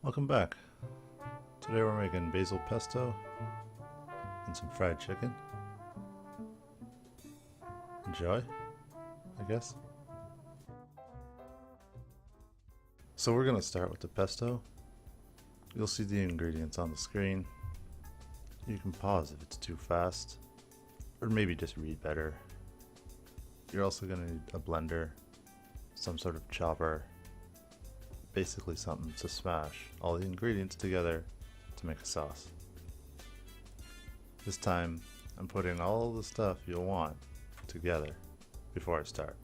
Welcome back. Today we're making basil pesto and some fried chicken. Enjoy, I guess. So we're gonna start with the pesto. You'll see the ingredients on the screen. You can pause if it's too fast, or maybe just read better. You're also gonna need a blender, some sort of chopper, basically something to smash all the ingredients together to make a sauce. This time I'm putting all the stuff you'll want together before I start.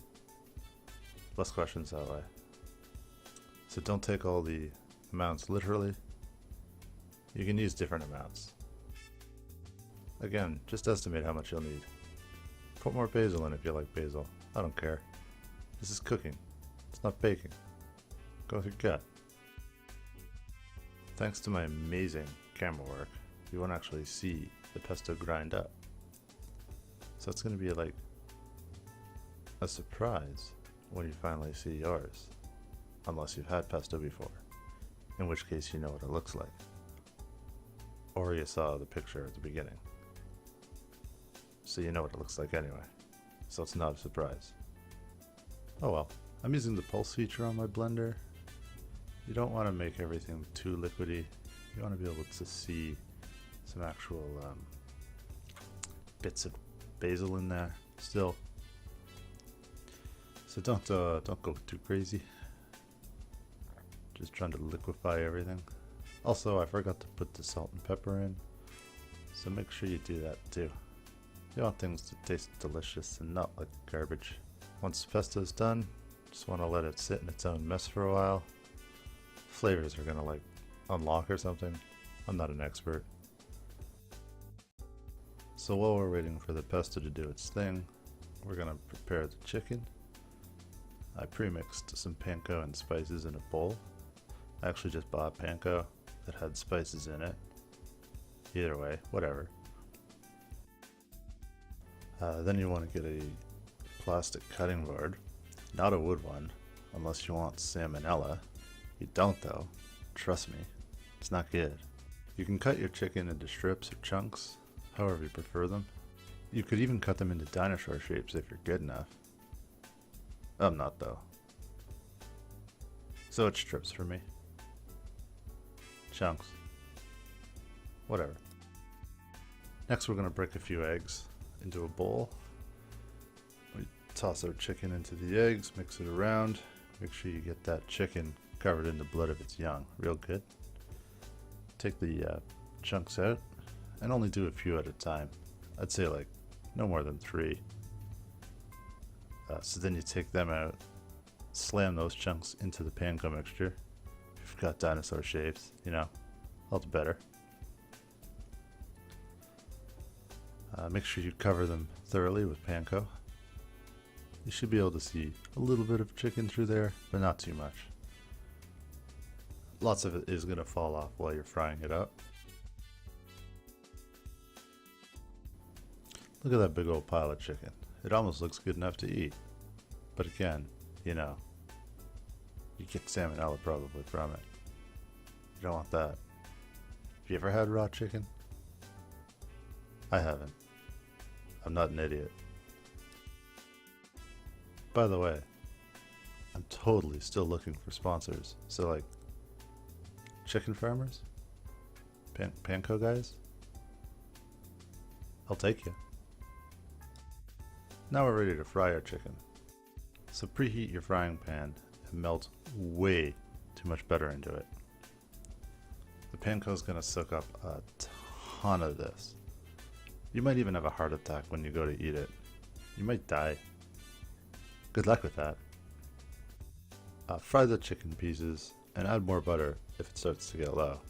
Less questions that way. So don't take all the amounts literally. You can use different amounts. Again, just estimate how much you'll need. Put more basil in if you like basil. I don't care. This is cooking. It's not baking. Go with your gut. Thanks to my amazing camera work, you won't actually see the pesto grind up. So it's going to be like a surprise when you finally see yours. Unless you've had pesto before, in which case you know what it looks like. Or you saw the picture at the beginning. So you know what it looks like anyway. So it's not a surprise. Oh well. I'm using the pulse feature on my blender. You don't want to make everything too liquidy. You want to be able to see some actual bits of basil in there still. So don't go too crazy. Just trying to liquefy everything. Also, I forgot to put the salt and pepper in, so make sure you do that too. You want things to taste delicious and not like garbage. Once pesto is done, just want to let it sit in its own mess for a while. Flavors are gonna like unlock or something. I'm not an expert. So while we're waiting for the pesto to do its thing, we're gonna prepare the chicken. I pre-mixed some panko and spices in a bowl. I actually just bought panko that had spices in it. Either way, whatever. Then you want to get a plastic cutting board, not a wood one, unless you want salmonella. You don't though, trust me, it's not good. You can cut your chicken into strips or chunks, however you prefer them. You could even cut them into dinosaur shapes if you're good enough. I'm not though. So it's strips for me. Chunks. Whatever. Next we're going to break a few eggs into a bowl. We toss our chicken into the eggs, mix it around. Make sure you get that chicken covered in the blood of its young, real good. Take the chunks out and only do a few at a time. I'd say like no more than 3. So then you take them out, slam those chunks into the panko mixture. If you've got dinosaur shapes, you know, all the better. Make sure you cover them thoroughly with panko. You should be able to see a little bit of chicken through there, but not too much. Lots of it is going to fall off while you're frying it up. Look at that big old pile of chicken. It almost looks good enough to eat. But again, you know, you get salmonella probably from it. You don't want that. Have you ever had raw chicken? I haven't. I'm not an idiot. By the way, I'm totally still looking for sponsors. So like, chicken farmers? Panko guys? I'll take you. Now we're ready to fry our chicken. So preheat your frying pan and melt way too much butter into it. The panko is going to soak up a ton of this. You might even have a heart attack when you go to eat it. You might die. Good luck with that. Fry the chicken pieces and add more butter if it starts to get low.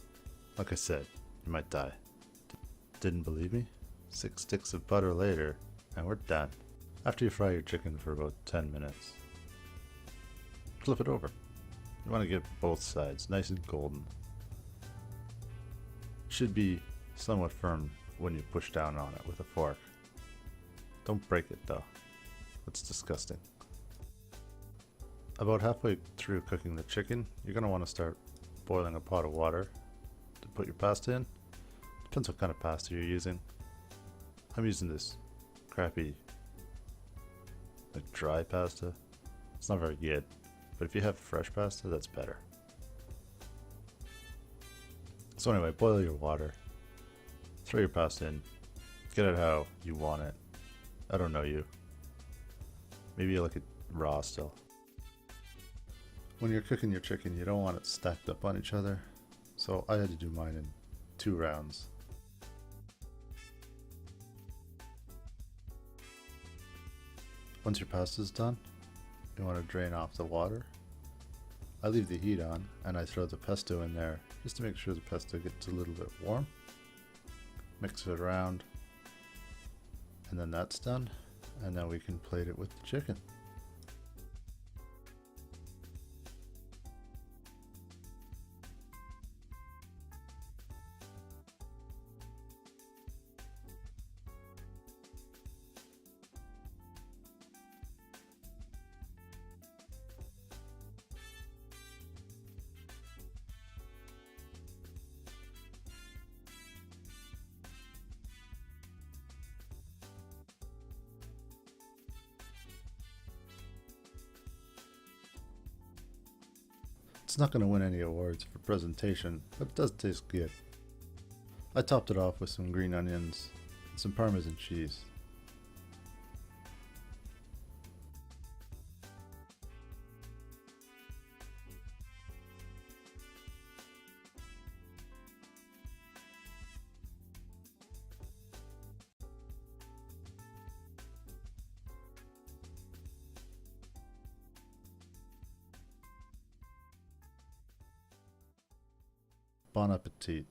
Like I said, you might die. Didn't believe me? 6 sticks of butter later and we're done. After you fry your chicken for about 10 minutes, flip it over. You want to get both sides nice and golden. Should be somewhat firm when you push down on it with a fork. Don't break it though. That's disgusting. About halfway through cooking the chicken, you're going to want to start boiling a pot of water to put your pasta in. Depends what kind of pasta you're using. I'm using this crappy, like dry pasta. It's not very good, but if you have fresh pasta, that's better. So anyway, boil your water, throw your pasta in, get it how you want it. I don't know you. Maybe you like it raw still. When you're cooking your chicken, you don't want it stacked up on each other, so I had to do mine in 2 rounds. Once your pasta is done, you want to drain off the water. I leave the heat on and I throw the pesto in there just to make sure the pesto gets a little bit warm. Mix it around, and then that's done, and then we can plate it with the chicken. It's not going to win any awards for presentation, but it does taste good. I topped it off with some green onions and some Parmesan cheese. Bon appetit.